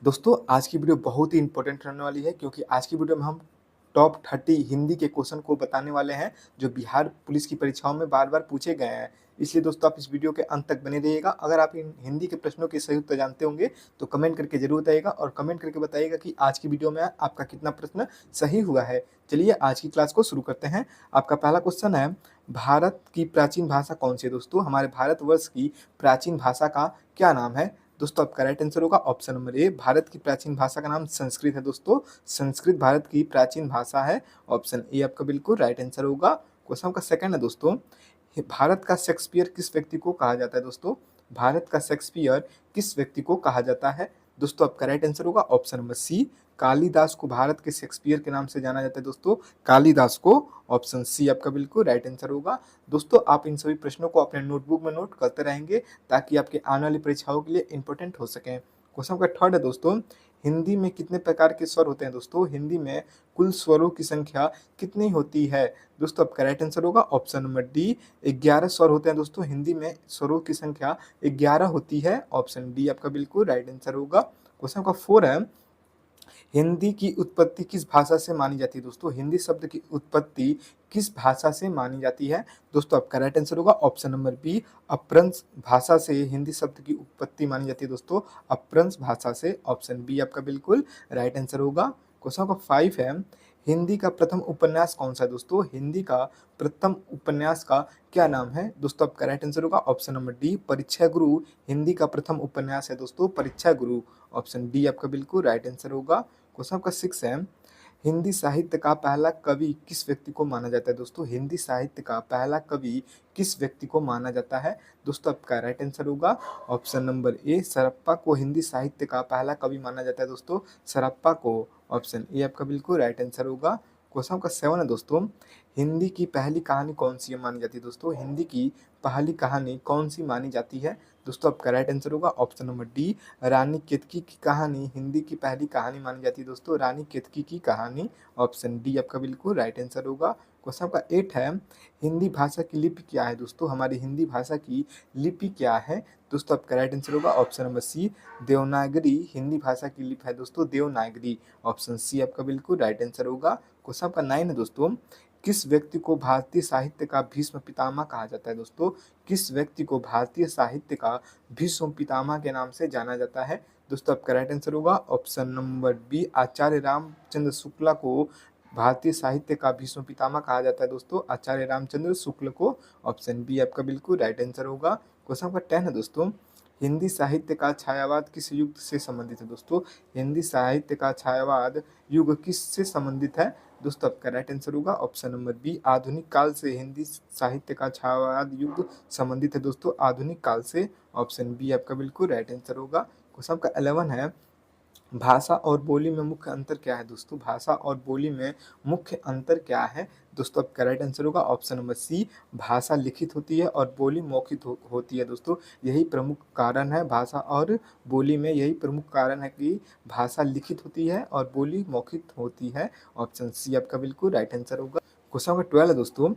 दोस्तों आज की वीडियो बहुत ही इंपॉर्टेंट रहने वाली है क्योंकि आज की वीडियो में हम टॉप 30 हिंदी के क्वेश्चन को बताने वाले हैं जो बिहार पुलिस की परीक्षाओं में बार-बार पूछे गए हैं। इसलिए दोस्तों आप इस वीडियो के अंत तक बने रहिएगा। अगर आप इन हिंदी के प्रश्नों के सही उत्तर जानते होंगे तो कमेंट करके ज़रूर बताइएगा और कमेंट करके बताइएगा कि आज की वीडियो में आपका कितना प्रश्न सही हुआ है। चलिए आज की क्लास को शुरू करते हैं। आपका पहला क्वेश्चन है, भारत की प्राचीन भाषा कौन सी है दोस्तों? हमारे भारतवर्ष की प्राचीन भाषा का क्या नाम है? दोस्तों आपका राइट आंसर होगा ऑप्शन नंबर ए, भारत की प्राचीन भाषा का नाम संस्कृत है दोस्तों। संस्कृत भारत की प्राचीन भाषा है। ऑप्शन ए आपका बिल्कुल राइट आंसर होगा। क्वेश्चन का सेकंड है दोस्तों, भारत का शेक्सपियर किस व्यक्ति को कहा जाता है दोस्तों? भारत का शेक्सपियर किस व्यक्ति को कहा जाता है? दोस्तों आपका राइट आंसर होगा ऑप्शन नंबर सी, कालिदास को भारत के शेक्सपियर के नाम से जाना जाता है दोस्तों, कालिदास को। ऑप्शन सी आपका बिल्कुल राइट आंसर होगा। दोस्तों आप इन सभी प्रश्नों को अपने नोटबुक में नोट करते रहेंगे ताकि आपके आने वाली परीक्षाओं के लिए इंपॉर्टेंट हो सकें। क्वेश्चन का थर्ड है दोस्तों, हिंदी में कितने प्रकार के स्वर होते हैं दोस्तों? हिंदी में कुल स्वरों की संख्या कितनी होती है? दोस्तों आपका राइट आंसर होगा ऑप्शन नंबर डी, 11 स्वर होते हैं दोस्तों। हिंदी में स्वरों की संख्या 11 होती है। ऑप्शन डी आपका बिल्कुल राइट आंसर होगा। क्वेश्चन का 4 है, हिंदी की उत्पत्ति किस भाषा से मानी जाती है दोस्तों? हिंदी शब्द की उत्पत्ति किस भाषा से मानी जाती है? दोस्तों आपका राइट आंसर होगा ऑप्शन नंबर बी, अपभ्रंश भाषा से हिंदी शब्द की उत्पत्ति मानी जाती है दोस्तों, अपभ्रंश भाषा से। ऑप्शन बी आपका बिल्कुल राइट आंसर होगा। क्वेश्चन का 5 है, हिंदी का प्रथम उपन्यास कौन सा है दोस्तों? हिंदी का प्रथम उपन्यास का क्या नाम है? दोस्तों आपका राइट आंसर होगा ऑप्शन नंबर डी, परीक्षा गुरु हिंदी का प्रथम उपन्यास है दोस्तों, परीक्षा गुरु। ऑप्शन डी आपका बिल्कुल राइट आंसर होगा। क्वेश्चन का 6 है, हिंदी साहित्य का पहला कवि किस व्यक्ति को माना जाता है दोस्तों? हिंदी साहित्य का पहला कवि किस व्यक्ति को माना जाता है? दोस्तों आपका राइट आंसर होगा ऑप्शन नंबर ए, सरप्पा को हिंदी साहित्य का पहला कवि माना जाता है दोस्तों, सरप्पा को। ऑप्शन ए आपका बिल्कुल राइट आंसर होगा। क्वेश्चन का 7 है दोस्तों, हिंदी की पहली कहानी कौन सी मानी जाती है दोस्तों? हिंदी की पहली कहानी कौन सी मानी जाती है? दोस्तों आपका राइट आंसर होगा ऑप्शन नंबर डी, रानी केतकी की कहानी हिंदी की पहली कहानी मानी जाती है दोस्तों, रानी केतकी की कहानी। ऑप्शन डी आपका बिल्कुल राइट आंसर होगा। क्वेश्चन का 8 है, हिंदी भाषा की लिपि क्या है दोस्तों? हमारी हिंदी भाषा की लिपि क्या है? दोस्तों आपका राइट आंसर होगा option number C, Devanagari Hindi भाषा की लिपि है दोस्तों, देवनागरी। ऑप्शन सी आपका बिल्कुल राइट आंसर होगा। क्वेश्चन का 9 है दोस्तों, किस व्यक्ति को भारतीय साहित्य का भीष्म पितामह कहा जाता है दोस्तों? किस व्यक्ति को भारतीय साहित्य का भीष्म पितामह के नाम से जाना जाता है? दोस्तों आपका राइट आंसर होगा ऑप्शन नंबर बी, आचार्य रामचंद्र शुक्ला को भारतीय साहित्य का भीष्म पितामह कहा जाता है दोस्तों, आचार्य रामचंद्र शुक्ल को। ऑप्शन बी आपका बिल्कुल राइट आंसर होगा। क्वेश्चन नंबर 10 है दोस्तों, हिंदी साहित्य का छायावाद किस युग से संबंधित है दोस्तों? हिंदी साहित्य का छायावाद युग किससे संबंधित है? दोस्तों आपका राइट आंसर होगा ऑप्शन नंबर बी, आधुनिक काल से हिंदी साहित्य का छायावाद युग संबंधित है दोस्तों, आधुनिक काल से। ऑप्शन बी आपका बिल्कुल राइट आंसर होगा। क्वेश्चन का 11 है, भाषा और बोली में मुख्य अंतर क्या है दोस्तों? भाषा और बोली में मुख्य अंतर क्या है? दोस्तों आपका राइट आंसर होगा ऑप्शन नंबर सी, भाषा लिखित होती है और बोली मौखिक होती है दोस्तों, यही प्रमुख कारण है। भाषा और बोली में यही प्रमुख कारण है कि भाषा लिखित होती है और बोली मौखिक होती है। ऑप्शन सी आपका बिल्कुल राइट आंसर होगा। क्वेश्चन नंबर 12 है दोस्तों,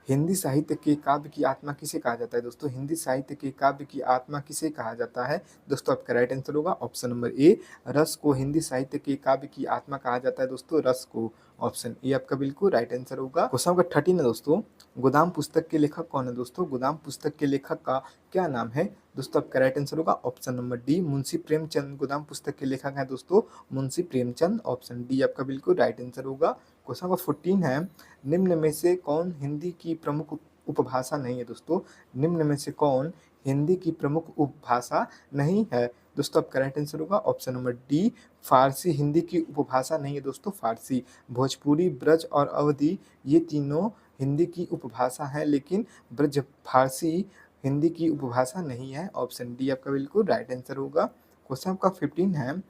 हिंदी साहित्य के काव्य की आत्मा किसे कहा जाता है दोस्तों? हिंदी साहित्य के काव्य की आत्मा किसे कहा जाता है? दोस्तों आपका राइट आंसर होगा ऑप्शन नंबर ए, रस को हिंदी साहित्य के काव्य की आत्मा कहा जाता है दोस्तों, रस को। ऑप्शन ए आपका बिल्कुल राइट आंसर होगा। क्वेश्चन नंबर 13 है दोस्तों, गोदाम पुस्तक के लेखक कौन है दोस्तों? गोदाम पुस्तक के लेखक का क्या नाम है? दोस्तों आपका राइट आंसर होगा option number D, Munshi Premchand गोदाम पुस्तक के लेखक हैं दोस्तों, मुंशी प्रेमचंद। ऑप्शन डी आपका बिल्कुल राइट आंसर होगा। क्वेश्चन नंबर 14 है, निम्न में से कौन हिंदी की प्रमुख उपभाषा नहीं है दोस्तों? निम्न में से कौन हिंदी की प्रमुख उपभाषा नहीं है? दोस्तों आपका राइट आंसर होगा ऑप्शन नंबर डी, फारसी हिंदी की उपभाषा नहीं है दोस्तों, फारसी। भोजपुरी, ब्रज और अवधी ये तीनों हिंदी की उपभाषा है, लेकिन ब्रज फारसी हिंदी की उपभाषा नहीं है। ऑप्शन डी आपका बिल्कुल राइट आंसर होगा। क्वेश्चन आपका 15 है,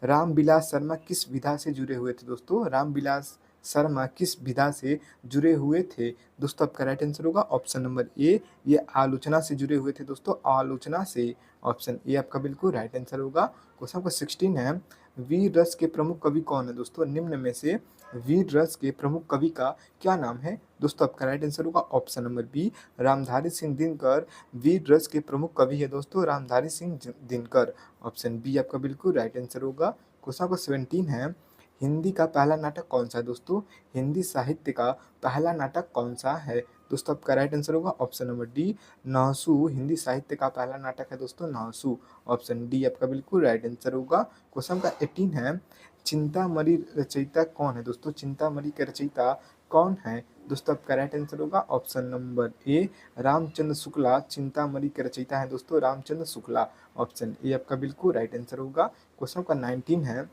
रामविलास शर्मा किस विधा से जुड़े हुए थे दोस्तों? रामविलास शर्मा किस विधा से जुड़े हुए थे? दोस्तों आपका राइट आंसर होगा ऑप्शन नंबर ए, ये आलोचना से जुड़े हुए थे दोस्तों, आलोचना से। ऑप्शन ए आपका बिल्कुल राइट आंसर होगा। क्वेश्चन नंबर 16 है, वीर रस के प्रमुख कवि कौन है दोस्तों? निम्न में से वीर रस के प्रमुख कवि का क्या नाम है? दोस्तों आपका राइट आंसर होगा option number B, Ramdhari Singh Dinkar वीर रस के प्रमुख कवि है दोस्तों, रामधारी सिंह दिनकर। ऑप्शन बी आपका बिल्कुल राइट आंसर होगा। क्वेश्चन नंबर 17 है, हिंदी का पहला नाटक कौन सा है दोस्तों? हिंदी साहित्य का पहला नाटक कौन सा है? दोस्तों आपका राइट आंसर होगा ऑप्शन नंबर डी, नहसू। हिंदी साहित्य का पहला नाटक है दोस्तों नहसू। ऑप्शन डी आपका बिल्कुल राइट आंसर होगा। क्वेश्चन का 18 है, चिंतामणि रचयिता कौन है दोस्तों? चिंतामणि के रचयिता कौन है? दोस्तों आपका राइट आंसर होगा option number A, Ramchandra Shukla. Chintamani के रचयिता है दोस्तों रामचंद्र शुक्ला। ऑप्शन ए आपका बिल्कुल राइट आंसर होगा। क्वेश्चन का 19 है,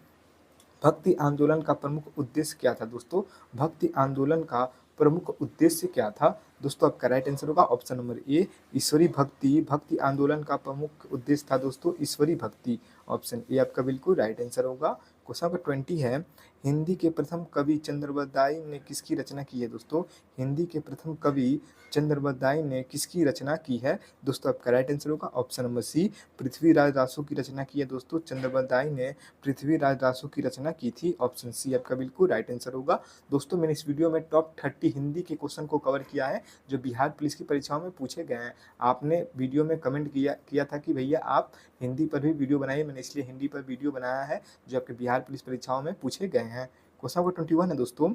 भक्ति आंदोलन का प्रमुख उद्देश्य क्या था दोस्तों? भक्ति आंदोलन का प्रमुख उद्देश्य क्या था? दोस्तों आपका राइट आंसर होगा ऑप्शन नंबर ए, ईश्वरी भक्ति। भक्ति आंदोलन का प्रमुख उद्देश्य था दोस्तों ईश्वरी भक्ति। ऑप्शन ए आपका बिल्कुल राइट आंसर होगा। क्वेश्चन नंबर 20 है, हिंदी के प्रथम कवि चंद्रबरदाई ने किसकी रचना की है दोस्तों? हिंदी के प्रथम कवि चंद्रबरदाई ने किसकी रचना की है? दोस्तों आपका राइट आंसर होगा option number C, Prithviraj Raso की रचना की है दोस्तों। चंद्रबरदाई ने पृथ्वीराज रासो की रचना की थी। ऑप्शन सी आपका बिल्कुल राइट आंसर होगा। दोस्तों मैंने इस वीडियो में टॉप 30 हिंदी के क्वेश्चन को कवर किया है जो बिहार पुलिस की परीक्षाओं में पूछे गए हैं। आपने वीडियो में कमेंट किया था कि भैया आप हिंदी पर भी वीडियो बनाइए, मैंने इसलिए हिंदी पर वीडियो बनाया है जो आपके बिहार पुलिस परीक्षाओं में पूछे गए हैं। क्वेश्चन नंबर 21 है दोस्तों,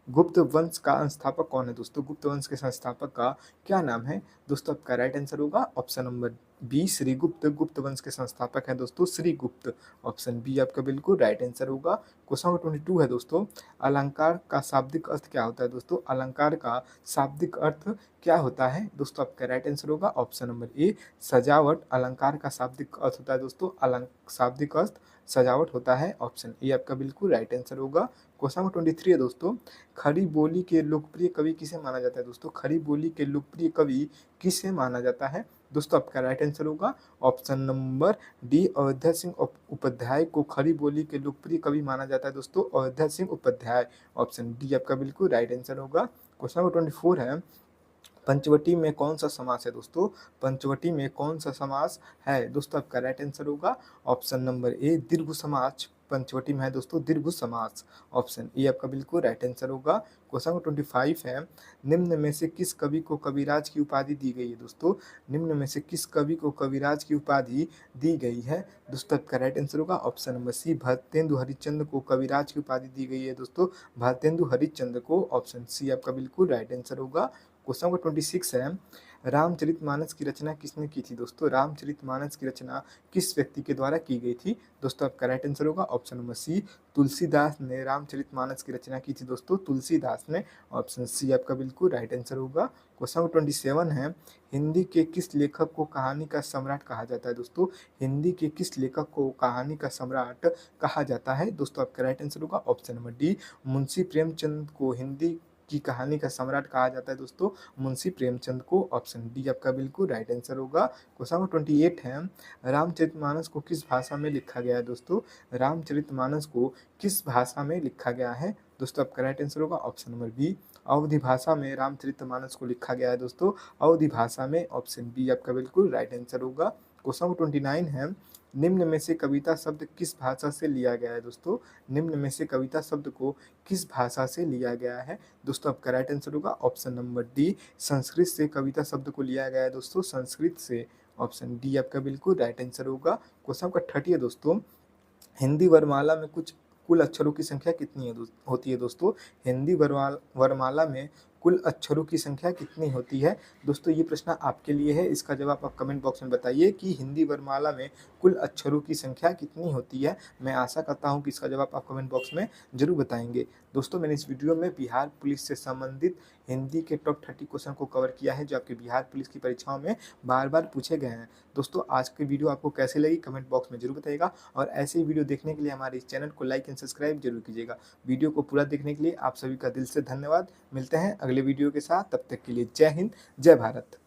गुप्त वंश का संस्थापक कौन है दोस्तों? गुप्त वंश के संस्थापक का क्या नाम है? दोस्तों आपका राइट आंसर होगा ऑप्शन नंबर बी, श्रीगुप्त। गुप्त वंश के संस्थापक हैं दोस्तों श्रीगुप्त। ऑप्शन बी आपका बिल्कुल राइट आंसर होगा। क्वेश्चन नंबर 22 है दोस्तों, अलंकार का शाब्दिक अर्थ क्या होता है दोस्तों? अलंकार का शाब्दिक अर्थ क्या होता है? दोस्तों आपका राइट आंसर होगा ऑप्शन नंबर ए, सजावट। अलंकार का शाब्दिक अर्थ होता है दोस्तों शाब्दिक अर्थ सजावट होता है। ऑप्शन ए आपका बिल्कुल राइट आंसर होगा। क्वेश्चन नंबर 23 है दोस्तों, खड़ी बोली के लोकप्रिय कवि किसे माना जाता है दोस्तों? खड़ी बोली के लोकप्रिय कवि किसे माना जाता है? दोस्तों आपका राइट आंसर होगा option number D, Ayodhya Singh Upadhyay को खड़ी बोली के लोकप्रिय कवि माना जाता है दोस्तों, अयोध्या सिंह उपाध्याय। ऑप्शन डी आपका बिल्कुल राइट आंसर होगा। क्वेश्चन नंबर 24 है, पंचवटी में कौन सा समास है दोस्तों? पंचवटी में कौन सा समास है? दोस्तों आपका राइट आंसर होगा ऑप्शन नंबर ए, दीर्घ समास पंचवटी में है दोस्तों, दीर्घ समास। ऑप्शन ए आपका बिल्कुल राइट आंसर होगा। क्वेश्चन नंबर 25 है, निम्न में से किस कवि को कविराज की उपाधि दी गई है दोस्तों? निम्न में से किस कवि को कविराज की उपाधि दी गई है? दोस्तों आपका राइट आंसर होगा option number C, Bharatendu Harishchandra को कविराज की उपाधि दी गई है दोस्तों, भारतेंदु हरिश्चंद्र को। ऑप्शन सी आपका बिल्कुल राइट आंसर होगा। क्वेश्चन नंबर 26 है, रामचरितमानस की रचना किसने की थी दोस्तों? रामचरितमानस की रचना किस व्यक्ति के द्वारा की गई थी? दोस्तों आपका राइट आंसर होगा ऑप्शन नंबर सी, तुलसीदास ने रामचरितमानस की रचना की थी दोस्तों, तुलसीदास ने। ऑप्शन सी आपका बिल्कुल राइट आंसर होगा। क्वेश्चन नंबर 27 है, हिंदी के किस लेखक को कहानी का सम्राट कहा जाता है दोस्तों? हिंदी के किस लेखक को कहानी का सम्राट कहा जाता है? दोस्तों आपका राइट आंसर होगा option number D, Munshi Premchand को हिंदी की कहानी का सम्राट कहा जाता है दोस्तों, मुंशी प्रेमचंद को। ऑप्शन डी आपका बिल्कुल राइट आंसर होगा। क्वेश्चन नंबर 28 है, रामचरितमानस को किस भाषा में लिखा गया है दोस्तों? रामचरितमानस को किस भाषा में लिखा गया है? दोस्तों आपका राइट आंसर होगा ऑप्शन नंबर बी, अवधी भाषा में रामचरितमानस को लिखा गया है दोस्तों, अवधी भाषा में। ऑप्शन बी आपका बिल्कुल राइट आंसर होगा। क्वेश्चन नंबर 29 है, निम्न में से कविता शब्द किस भाषा से लिया गया है दोस्तों? निम्न में से कविता शब्द को किस भाषा से लिया गया है? दोस्तों आपका राइट आंसर होगा ऑप्शन नंबर डी, संस्कृत से कविता शब्द को लिया गया है दोस्तों, संस्कृत से। ऑप्शन डी आपका बिल्कुल राइट आंसर होगा। क्वेश्चन आपका 30 है दोस्तों, हिंदी वर्णमाला में कुल अक्षरों की संख्या कितनी होती है दोस्तों? हिंदी वर्णमाला में कुल अक्षरों की संख्या कितनी होती है? दोस्तों ये प्रश्न आपके लिए है, इसका जवाब आप कमेंट बॉक्स में बताइए कि हिंदी वर्णमाला में कुल अक्षरों की संख्या कितनी होती है। मैं आशा करता हूँ कि इसका जवाब आप कमेंट बॉक्स में जरूर बताएंगे। दोस्तों मैंने इस वीडियो में बिहार पुलिस से संबंधित हिंदी के टॉप 30 क्वेश्चन को कवर किया है जो आपके बिहार पुलिस की परीक्षाओं में बार बार पूछे गए हैं। दोस्तों आज की वीडियो आपको कैसे लगी कमेंट बॉक्स में जरूर बताइएगा और ऐसे ही वीडियो देखने के लिए हमारे इस चैनल को लाइक एंड सब्सक्राइब जरूर कीजिएगा। वीडियो को पूरा देखने के लिए आप सभी का दिल से धन्यवाद। मिलते हैं अगले वीडियो के साथ, तब तक के लिए जय हिंद, जय भारत।